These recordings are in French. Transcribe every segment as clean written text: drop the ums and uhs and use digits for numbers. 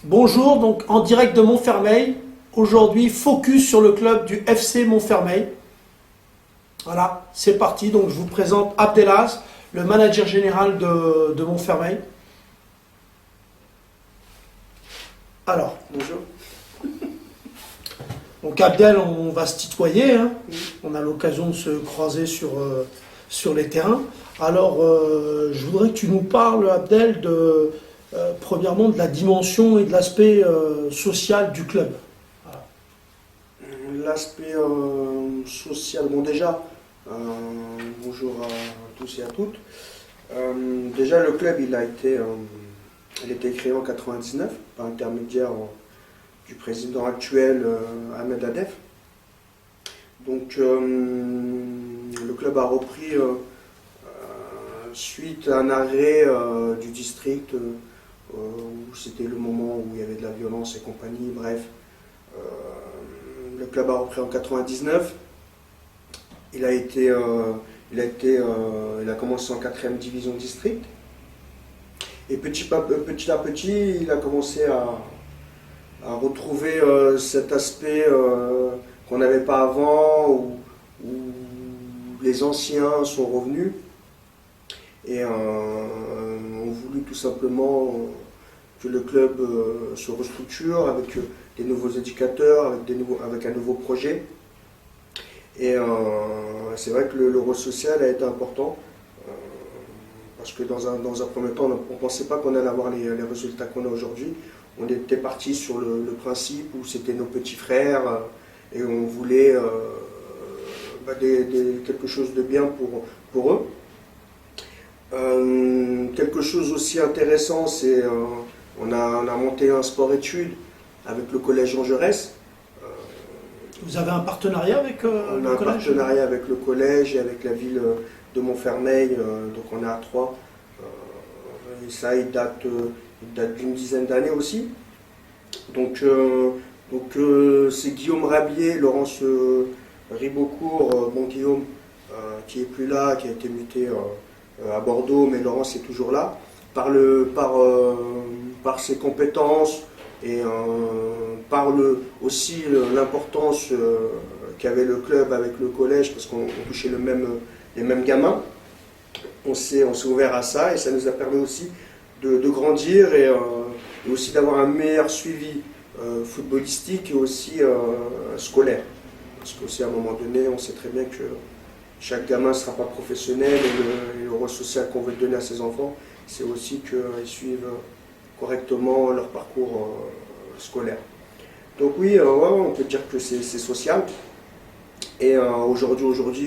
Bonjour, donc en direct de Montfermeil. Aujourd'hui, focus sur le club du FC Montfermeil. Voilà, c'est parti. Donc je vous présente Abdelaz, le manager général de Montfermeil. Alors, Bonjour. donc Abdel, on va se tutoyer. Hein. On a l'occasion de se croiser sur les terrains. Alors, je voudrais que tu nous parles, Abdel, premièrement de la dimension et de l'aspect social du club. L'aspect social, bon déjà, bonjour à tous et à toutes. Déjà le club il a été créé en 99 par intermédiaire du président actuel Ahmed Adef. Donc le club a repris suite à un arrêt du district où c'était le moment où il y avait de la violence et compagnie, bref. Le club a repris en 99. Il a commencé en 4e division district. Et petit à petit, il a commencé à retrouver cet aspect qu'on n'avait pas avant, où les anciens sont revenus et ont voulu tout simplement que le club se restructure avec des nouveaux éducateurs, avec un nouveau projet. Et c'est vrai que le rôle social a été important, parce que dans un premier temps, on ne pensait pas qu'on allait avoir les résultats qu'on a aujourd'hui. On était parti sur le principe où c'était nos petits frères, et on voulait quelque chose de bien pour eux. Quelque chose aussi intéressant, c'est on a monté un sport-études avec le collège Jean Jaurès. Vous avez un partenariat avec le collège? On a un partenariat avec le collège et avec la ville de Montfermeil, donc on est à 3. Et ça, il date d'une dizaine d'années aussi. Donc c'est Guillaume Rabier, Laurence Ribocourt, bon Guillaume, qui est plus là, qui a été muté à Bordeaux, mais Laurence est toujours là. Par ses compétences et par aussi l'importance qu'avait le club avec le collège, parce qu'on touchait les mêmes gamins. On s'est ouvert à ça et ça nous a permis aussi de grandir et aussi d'avoir un meilleur suivi footballistique et aussi scolaire. Parce qu'aussi à un moment donné, on sait très bien que chaque gamin ne sera pas professionnel et le rôle social qu'on veut donner à ses enfants, c'est aussi qu'ils suivent correctement leur parcours scolaire. Donc oui, on peut dire que c'est social. Et aujourd'hui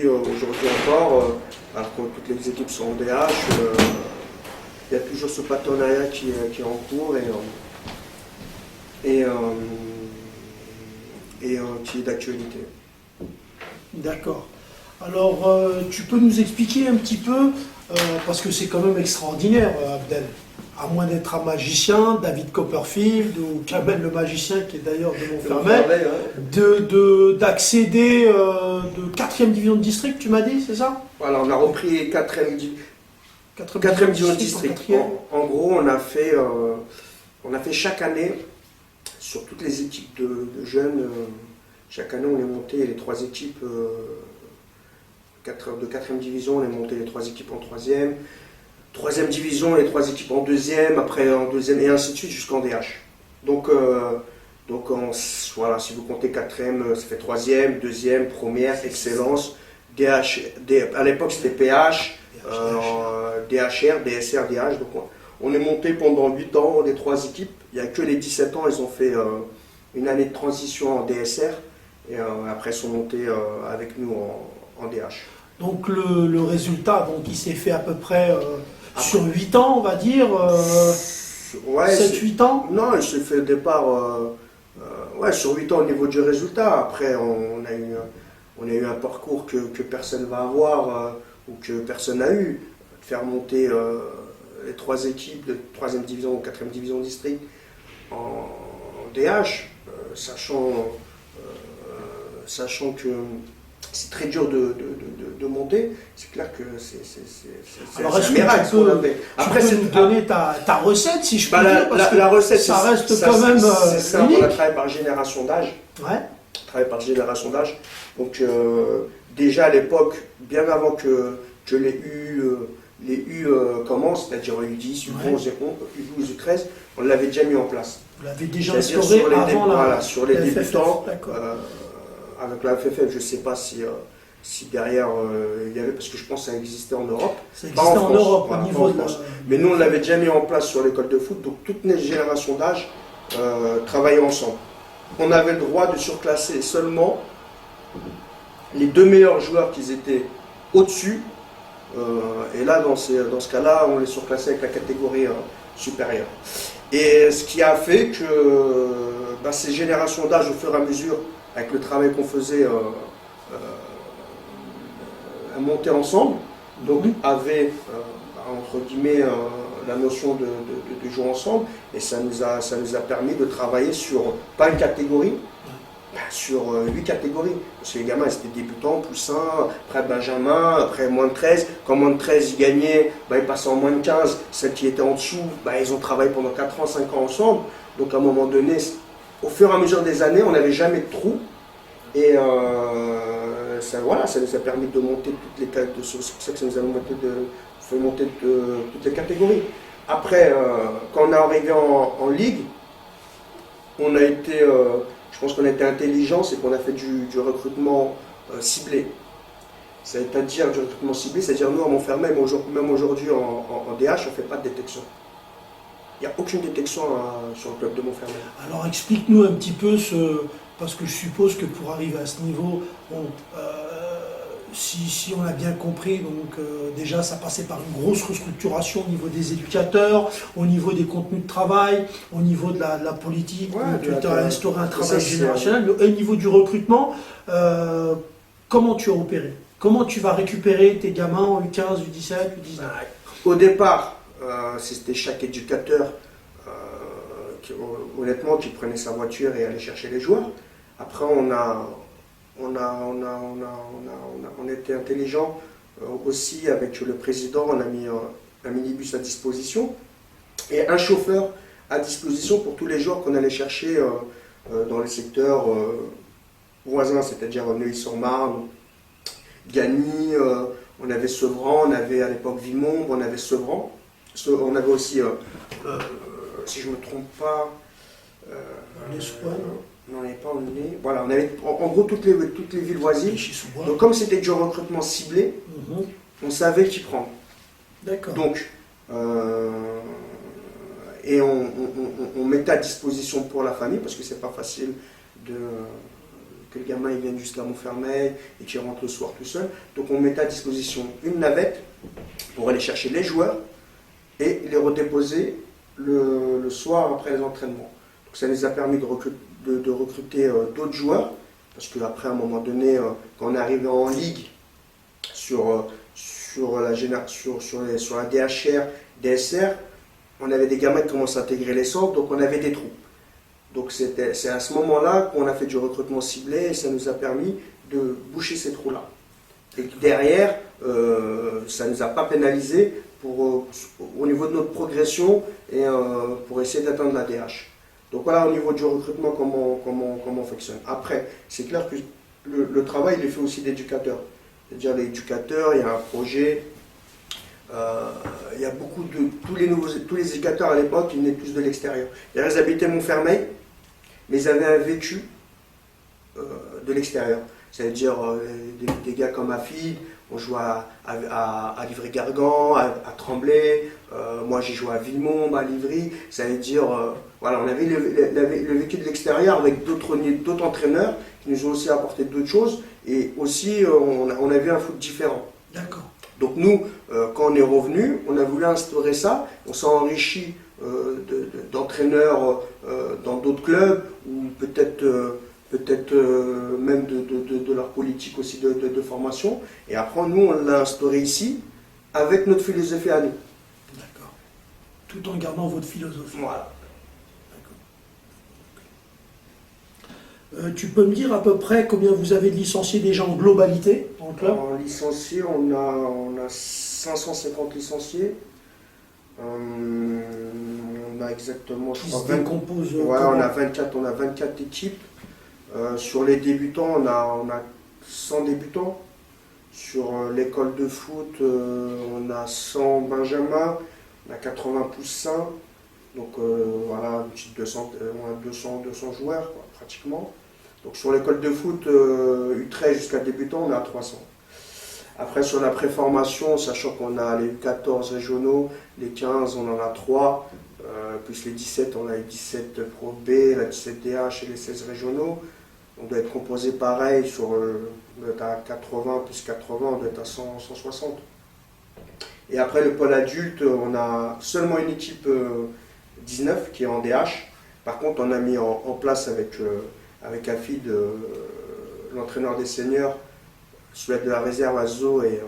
encore, alors que toutes les équipes sont en DH, il y a toujours ce partenariat qui est en cours et qui est d'actualité. D'accord. Alors, tu peux nous expliquer un petit peu, parce que c'est quand même extraordinaire, Abdel, à moins d'être un magicien, David Copperfield ou Kamel le magicien, qui est d'ailleurs de Montfermeil, d'accéder de 4e division de district, tu m'as dit, c'est ça? Voilà, on a repris 4e division de district. En gros, on a fait chaque année, sur toutes les équipes de jeunes, chaque année on est monté les 3 équipes de 4e division, on est monté les 3 équipes en 3e. 3e division, les 3 équipes en 2e, après en 2e, et ainsi de suite jusqu'en DH. Donc voilà, si vous comptez 4e, ça fait 3e, 2e, première, excellence, DH, à l'époque c'était PH, DHR, DSR, DH. Donc on est monté pendant 8 ans les 3 équipes. Il n'y a que les 17 ans, ils ont fait une année de transition en DSR, et après ils sont montés avec nous en DH. Donc le résultat, donc, il s'est fait à peu près sur 8 ans, on va dire, 7-8 ans? Non, il s'est fait au départ sur 8 ans au niveau du résultat. Après, on a eu un parcours que personne ne va avoir ou que personne n'a eu. Faire monter les 3 équipes de 3e division ou 4e division district en DH, sachant que c'est très dur de monter. C'est clair que c'est Alors, un miracle ce qu'on a fait. Après, tu peux nous donner ta recette, si je peux dire, parce que la recette, ça reste quand même c'est simple, unique. on a travaillé par génération d'âge. Ouais. Donc, déjà à l'époque, bien avant que les U commencent, c'est-à-dire U10, U11, U12, U13, on l'avait déjà mis en place. Vous l'avez déjà instauré avant sur les débutants. D'accord. Avec la FFF, je ne sais pas si derrière il y avait, parce que je pense que ça existait en Europe. Ça existait en Europe, voilà, au niveau de Mais nous, on l'avait déjà mis en place sur l'école de foot, donc toutes les générations d'âge travaillaient ensemble. On avait le droit de surclasser seulement les 2 meilleurs joueurs qui étaient au-dessus. Et là, dans ce cas-là, on les surclassait avec la catégorie supérieure. Et ce qui a fait que ces générations d'âge, au fur et à mesure, avec le travail qu'on faisait, monter ensemble, donc avaient, entre guillemets, la notion de jouer ensemble, et ça nous a permis de travailler sur, pas une catégorie, sur 8 catégories. Parce que les gamins, c'était débutants, poussins, après Benjamin, après moins de 13. Quand moins de 13, ils gagnaient, ils passaient en moins de 15. Celles qui étaient en dessous, ils ont travaillé pendant 4 ans, 5 ans ensemble. Donc à un moment donné, au fur et à mesure des années, on n'avait jamais de trou. Et ça nous a permis de monter toutes les catégories. C'est pour ça que ça nous a fait monter toutes les catégories. Après, quand on est arrivé en Ligue, on a été... je pense qu'on a été intelligent, c'est qu'on a fait du recrutement ciblé. C'est-à-dire du recrutement ciblé, c'est-à-dire nous à Montfermeil, même aujourd'hui en DH, on ne fait pas de détection. Il n'y a aucune détection sur le club de Montfermeil. Alors explique-nous un petit peu parce que je suppose que pour arriver à ce niveau, si on a bien compris, donc déjà ça passait par une grosse restructuration au niveau des éducateurs, au niveau des contenus de travail, au niveau de la politique, tu as instauré un travail générationnel, au niveau du recrutement, comment tu as opéré? Comment tu vas récupérer tes gamins en U15, U17, U19? Au départ, c'était chaque éducateur honnêtement qui prenait sa voiture et allait chercher les joueurs. Après on était intelligent aussi avec le président, on a mis un minibus à disposition et un chauffeur à disposition pour tous les joueurs qu'on allait chercher dans les secteurs voisins, c'est-à-dire Neuilly-sur-Marne, Gagny, on avait Sevran, on avait à l'époque Vimont, on avait Sevran, on avait aussi, si je ne me trompe pas, non, on n'avait pas emmené. Voilà, on avait en gros toutes les villes voisines. Donc comme c'était du recrutement ciblé, on savait qui prendre. D'accord. Donc, et on mettait à disposition pour la famille, parce que c'est pas facile que le gamin il vienne jusqu'à Montfermeil et qu'il rentre le soir tout seul. Donc on mettait à disposition une navette pour aller chercher les joueurs et les redéposer le soir après les entraînements. Donc ça les a permis de recruter d'autres joueurs, parce qu'après à un moment donné, quand on est arrivé en ligue sur la DHR, DSR, on avait des gamins qui commençaient à intégrer les centres, donc on avait des trous. Donc c'est à ce moment-là qu'on a fait du recrutement ciblé et ça nous a permis de boucher ces trous-là. Et derrière, ça ne nous a pas pénalisé au niveau de notre progression et pour essayer d'atteindre la DH. Donc voilà au niveau du recrutement comment on fonctionne. Après, c'est clair que le travail il est fait aussi d'éducateurs. C'est-à-dire l'éducateur, il y a un projet, il y a beaucoup de... Tous les éducateurs à l'époque, ils venaient tous de l'extérieur. Ils habitaient Montfermeil, mais ils avaient un vécu de l'extérieur. C'est-à-dire des gars comme Afid, on jouait à Livry-Gargan, à Tremblay, moi j'ai joué à Villemont, à Livry, ça veut dire, voilà, on avait le vécu de l'extérieur avec d'autres entraîneurs qui nous ont aussi apporté d'autres choses, et aussi on avait un foot différent. D'accord. Donc nous, quand on est revenu, on a voulu instaurer ça, on s'est enrichi d'entraîneurs dans d'autres clubs, ou peut-être même de leur politique aussi de formation. Et après, nous, on l'a instauré ici, avec notre philosophie à nous. D'accord. Tout en gardant votre philosophie. Voilà. Tu peux me dire à peu près combien vous avez de licenciés déjà en globalité en club? En licenciés, on a 550 licenciés. On a exactement, je Qui crois, se décomposent ouais, on a 24 équipes. Sur les débutants, on a 100 débutants. Sur l'école de foot, on a 100 benjamins, on a 80 poussins. Donc voilà, une petite 200, on a 200 joueurs quoi, pratiquement. Donc sur l'école de foot U13 jusqu'à débutant, on est à 300. Après sur la préformation, sachant qu'on a les U14 régionaux, les 15 on en a 3, plus les 17, on a les 17 Pro B, la 17 DH et les 16 régionaux. On doit être composé pareil, on doit être à 80 plus 80, on doit être à 100, 160. Et après le pôle adulte, on a seulement une équipe 19 qui est en DH. Par contre, on a mis en place avec Afid, l'entraîneur des seniors, celui de la réserve Azo et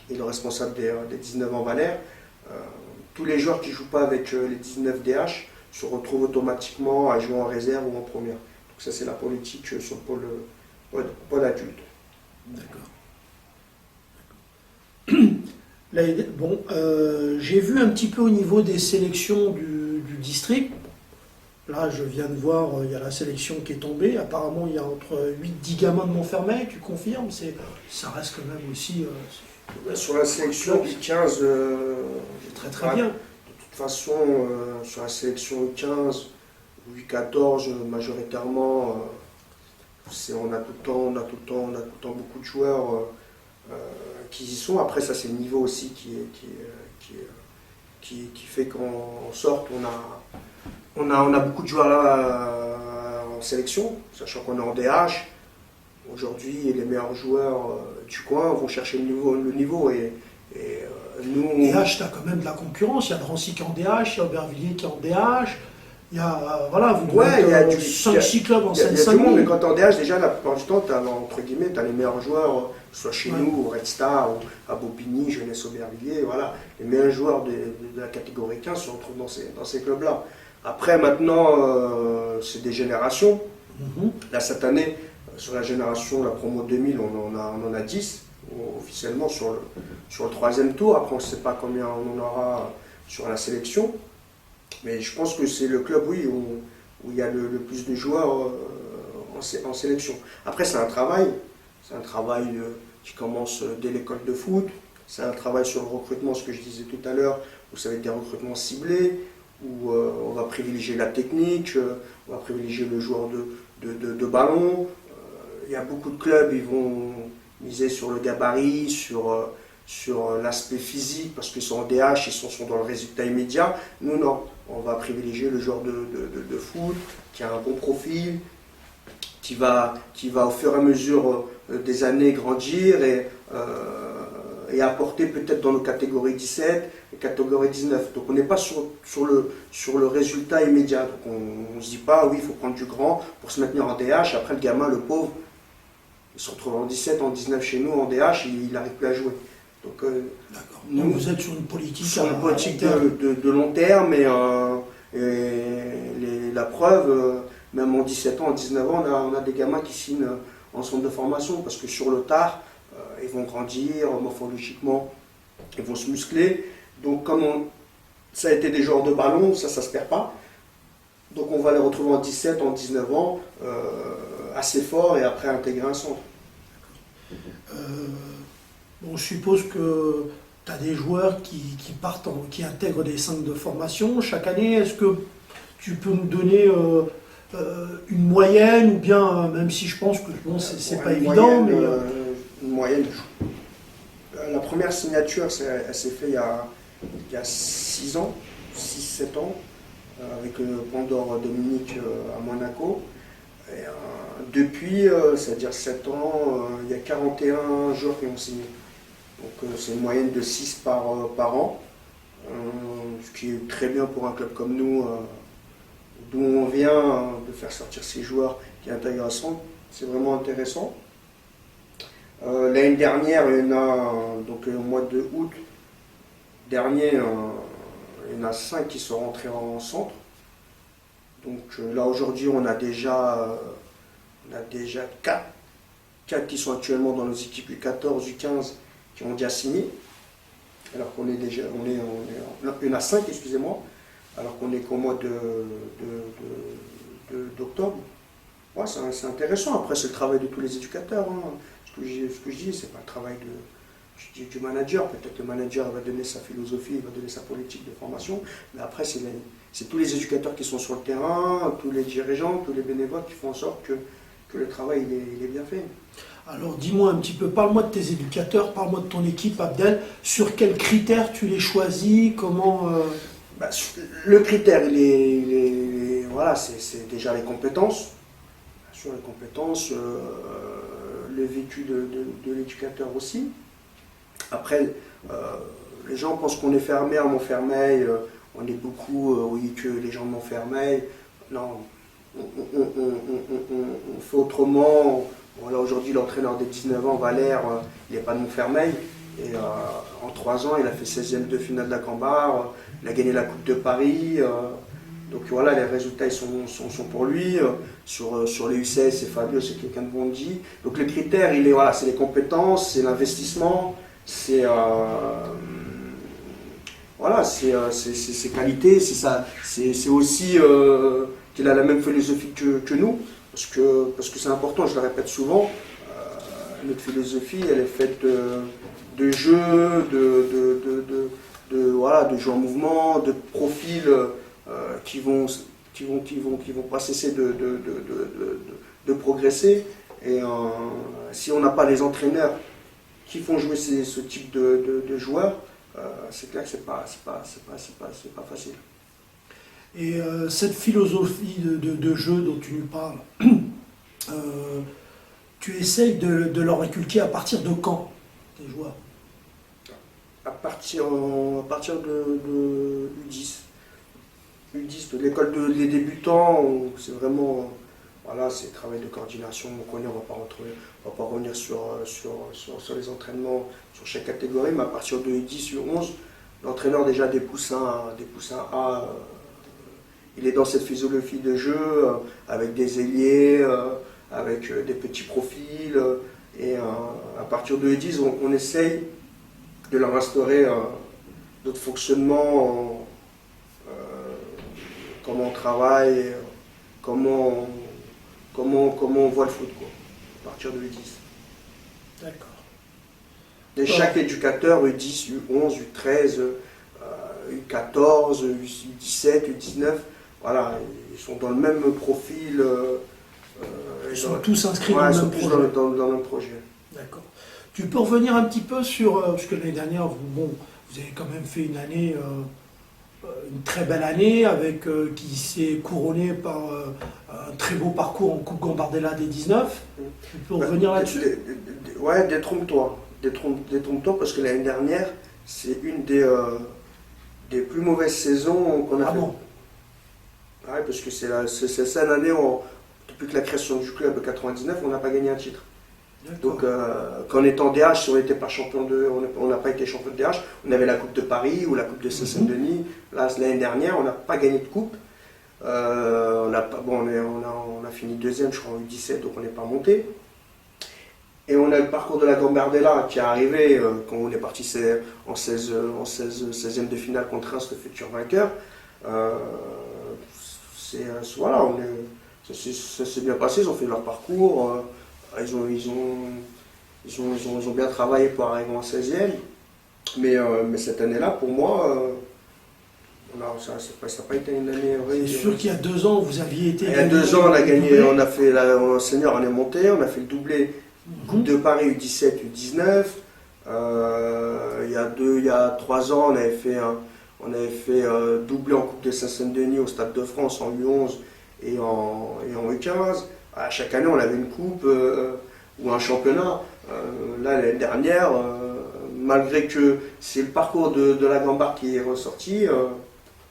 le responsable des 19 en Valère. Tous les joueurs qui ne jouent pas avec les 19 DH se retrouvent automatiquement à jouer en réserve ou en première. Donc ça c'est la politique sur le pôle adulte. D'accord. Bon, j'ai vu un petit peu au niveau des sélections du district. Là, je viens de voir, il y a la sélection qui est tombée. Apparemment, il y a entre 8-10 gamins de Montfermeil, tu confirmes? Ça reste quand même aussi... sur la sélection U15, c'est très bien. De toute façon, sur la sélection U15, U14, majoritairement, on a tout le temps beaucoup de joueurs qui y sont. Après, ça c'est le niveau aussi qui fait qu'en sorte, on a beaucoup de joueurs là en sélection, sachant qu'on est en DH. Aujourd'hui, les meilleurs joueurs du coin vont chercher le niveau et nous... DH, tu as quand même de la concurrence. Il y a Drancy qui est en DH, il y a Aubervilliers qui est en DH. Il y a, voilà, vous ouais, il y a 5-6 clubs en Seine-Saint-Denis. Il y a du monde, mais quand tu es en DH, déjà, la plupart du temps, tu as, entre guillemets, tu as les meilleurs joueurs, soit chez nous, au Red Star, ou à Bobigny, Jeunesse Aubervilliers, voilà. Les meilleurs joueurs de la catégorie 15 se retrouvent dans ces clubs-là. Après, maintenant, c'est des générations. Là, cette année, sur la génération, la promo 2000, on en a 10, officiellement, sur le troisième tour. Après, on ne sait pas combien on en aura sur la sélection. Mais je pense que c'est le club, oui, où il y a le plus de joueurs en sélection. Après, c'est un travail qui commence dès l'école de foot. C'est un travail sur le recrutement, ce que je disais tout à l'heure, où ça va être des recrutements ciblés, où on va privilégier la technique, on va privilégier le joueur de ballon. Il y a beaucoup de clubs, ils vont miser sur le gabarit, sur l'aspect physique, parce qu'ils sont en DH, ils sont dans le résultat immédiat. Nous, non. On va privilégier le joueur de foot qui a un bon profil, qui va au fur et à mesure des années grandir et apporter peut-être dans nos catégories 17 et catégories 19. Donc on n'est pas sur le résultat immédiat. Donc on ne se dit pas, oui, il faut prendre du grand pour se maintenir en DH. Après, le gamin, le pauvre, il se retrouve en 17, en 19 chez nous, en DH, il n'arrive plus à jouer. Donc, nous, vous êtes sur une politique, de long terme et la preuve, même en 17 ans, en 19 ans, on a des gamins qui signent en centre de formation parce que sur le tard, ils vont grandir morphologiquement, ils vont se muscler. Donc comme ça a été des joueurs de ballon, ça ne se perd pas. Donc on va les retrouver en 17, en 19 ans, assez forts et après intégrer un centre. Bon, je suppose que tu as des joueurs qui qui intègrent des centres de formation chaque année. Est-ce que tu peux nous donner une moyenne ou bien, même si je pense que bon, c'est pas évident, mais... Une moyenne. La première signature, elle s'est faite il y a 6 ans, 6-7 ans, avec Pandore Dominique à Monaco. Et, depuis, c'est-à-dire 7 ans, il y a 41 joueurs qui ont signé. Donc c'est une moyenne de 6 par an, ce qui est très bien pour un club comme nous, d'où on vient, de faire sortir ces joueurs qui intègrent un centre. C'est vraiment intéressant. L'année dernière, il y en a, donc au mois de août dernier, il y en a 5 qui sont rentrés en centre. Donc là aujourd'hui, on a déjà On a déjà 4 qui sont actuellement dans nos équipes U14, U15 qui ont déjà signé. Alors qu'on est déjà, on a 5, excusez-moi, alors qu'on est qu'au mois d'octobre. Ouais, c'est intéressant. Après, c'est le travail de tous les éducateurs. Hein. Ce que je dis, c'est pas le travail du manager. Peut-être le manager va donner sa philosophie, il va donner sa politique de formation. Mais après, c'est tous les éducateurs qui sont sur le terrain, tous les dirigeants, tous les bénévoles qui font en sorte que le travail il est bien fait. Alors dis-moi un petit peu, parle-moi de tes éducateurs, parle-moi de ton équipe, Abdel. Sur quels critères tu les choisis? Comment Le critère, voilà, c'est déjà les compétences. Bien sûr, les compétences, le vécu de l'éducateur aussi. Après, les gens pensent qu'on est fermé à Montfermeil. On est beaucoup, oui, que les gens de Montfermeil. Non, on fait autrement. Voilà, aujourd'hui, l'entraîneur des 19 ans, Valère, il n'est pas de Montfermeil. Et en 3 ans, il a fait 16e de finale de la Cambar. Il a gagné la Coupe de Paris. Donc voilà, les résultats ils sont pour lui. Sur les U16, c'est Fabio, c'est quelqu'un de bon dit. Donc le critère, voilà, c'est les compétences, c'est l'investissement, c'est voilà, ses qualités, c'est aussi qu'il a la même philosophie que nous. Parce que c'est important, je le répète souvent, notre philosophie, elle est faite de jeu, voilà, de jeu en mouvement, de profils qui vont pas cesser de progresser. Et si on n'a pas les entraîneurs qui font jouer ce type de joueurs, c'est clair que c'est pas facile. Et cette philosophie de jeu dont tu nous parles, tu essayes de leur inculquer à partir de quand, tes joueurs? À partir de U10. U10, de l'école des débutants, c'est vraiment, voilà, c'est le travail de coordination, on connaît, on va pas revenir sur les entraînements, sur chaque catégorie, mais à partir de U10, U11, l'entraîneur déjà des poussins A, il est dans cette philosophie de jeu, avec des ailiers, avec des petits profils, et à partir de U10, on essaye de leur instaurer notre fonctionnement, comment on travaille, comment on voit le foot, quoi, à partir de U10. D'accord. Et chaque éducateur, U10, U11, U13, U14, U17, U19, voilà, ils sont dans le même profil. Ils sont tous inscrits dans le même projet. Dans le même projet. D'accord. Tu peux revenir un petit peu sur, parce que l'année dernière, vous avez quand même fait une année, une très belle année, qui s'est couronnée par un très beau parcours en Coupe Gambardella des 19. Tu peux revenir là-dessus? Ouais, détrompe-toi. Détrompe-toi parce que l'année dernière, c'est une des plus mauvaises saisons qu'on a fait. Bon? Ouais, parce que c'est cette année, depuis que la création du club en 99, on n'a pas gagné un titre. Donc, quand on était en DH, si on n'était pas champion on n'a pas été champion de DH, on avait la Coupe de Paris ou la Coupe de Saint-Denis. Là, l'année dernière, on n'a pas gagné de coupe. On a fini deuxième, je crois, en U17, donc on n'est pas monté. Et on a le parcours de la Gambardella qui est arrivé quand on est parti en 16e de finale contre Reims, le futur vainqueur. Voilà, ça s'est bien passé, ils ont fait leur parcours. Ils ont bien travaillé pour arriver en 16e, mais cette année-là, pour moi, ça n'a pas été une année C'est sûr qu'il y a 2 ans, vous aviez été... Il y a 2 ans, on a gagné, on a fait la senior, on est monté, on a fait le doublé Coupe de Paris U17, U19. Il y a 3 ans, on avait fait doublé en Coupe de Saint-Denis au Stade de France en U11 et en U15. À chaque année, on avait une coupe ou un championnat. Là, l'année dernière, malgré que c'est le parcours de la Gambarde qui est ressorti,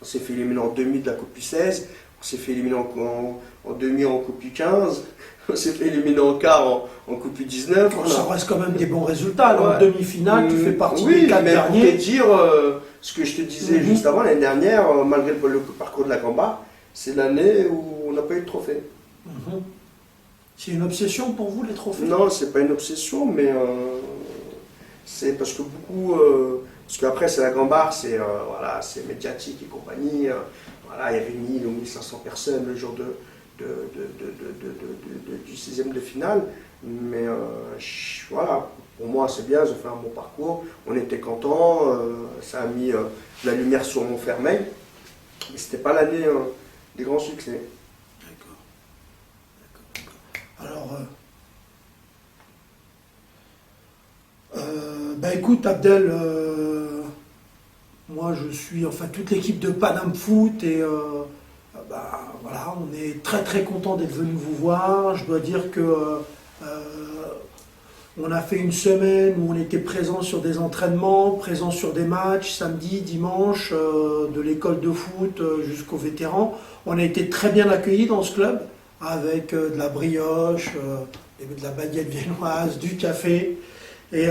on s'est fait éliminer en demi de la Coupe U16, on s'est fait éliminer en demi en Coupe U15, on s'est fait éliminer en quart en Coupe U19. Ça reste quand même des bons résultats. En demi-finale, tu fais partie des 4 mais derniers. pour te dire ce que je te disais juste avant, l'année dernière, malgré le parcours de la Gambarde, c'est l'année où on n'a pas eu de trophée. C'est une obsession pour vous, les trophées? Non, c'est pas une obsession, mais c'est parce que beaucoup. Parce qu'après, c'est la Gambarre, c'est voilà, c'est médiatique et compagnie. Voilà, il y avait 1000 ou 1500 personnes le jour du 6e de finale. Mais voilà, pour moi, c'est bien, j'ai fait un bon parcours. On était contents, ça a mis la lumière sur Montfermeil. Mais c'était pas l'année des grands succès. D'accord. Alors, bah écoute Abdel, moi je suis, enfin toute l'équipe de Paname Foot et bah, voilà, on est très très content d'être venu vous voir. Je dois dire que on a fait une semaine où on était présent sur des entraînements, présent sur des matchs, samedi, dimanche, de l'école de foot jusqu'aux vétérans. On a été très bien accueillis dans ce club, avec de la brioche, de la baguette viennoise, du café. Et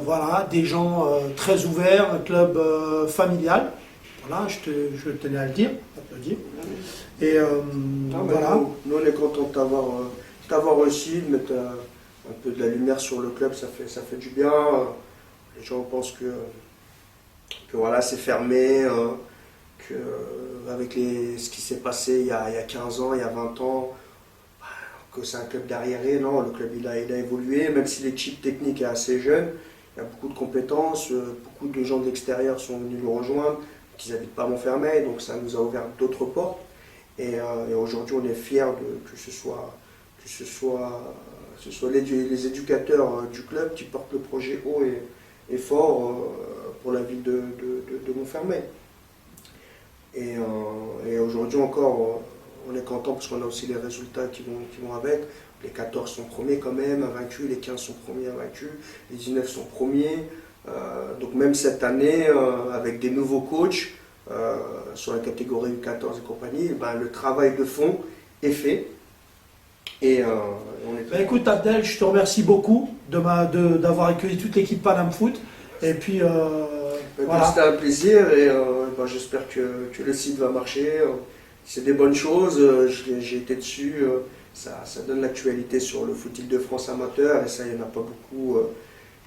voilà, des gens très ouverts, un club familial. Voilà, je tenais à le dire, à te le dire. Et voilà. Nous, on est contents de t'avoir reçu, de mettre un peu de la lumière sur le club, ça fait du bien. Les gens pensent que voilà, c'est fermé, que avec ce qui s'est passé il y a 15 ans, il y a 20 ans, que c'est un club d'arriéré. Non, le club il a évolué, même si l'équipe technique est assez jeune, il y a beaucoup de compétences, beaucoup de gens de l'extérieur sont venus nous rejoindre, qui n'habitent pas à Montfermeil, donc ça nous a ouvert d'autres portes. Et aujourd'hui, on est fiers que ce soit les éducateurs du club qui portent le projet haut et fort pour la ville de Montfermeil. Et aujourd'hui encore, on est content parce qu'on a aussi les résultats qui vont avec. Les 14 sont premiers quand même, invaincus, les 15 sont premiers, invaincus, les 19 sont premiers. Donc même cette année, avec des nouveaux coachs sur la catégorie U14 et compagnie, ben, le travail de fond est fait. Et on est écoute Abdel, je te remercie beaucoup d'avoir accueilli toute l'équipe Paname Foot. Et puis voilà. C'était un plaisir et j'espère que le site va marcher. C'est des bonnes choses, j'ai été dessus, ça donne l'actualité sur le foot Île-de-France amateur et ça, il n'y en a pas beaucoup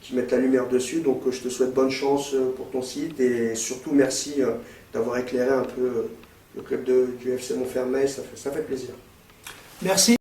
qui mettent la lumière dessus. Donc je te souhaite bonne chance pour ton site et surtout merci d'avoir éclairé un peu le club du FC Montfermeil, ça fait plaisir. Merci.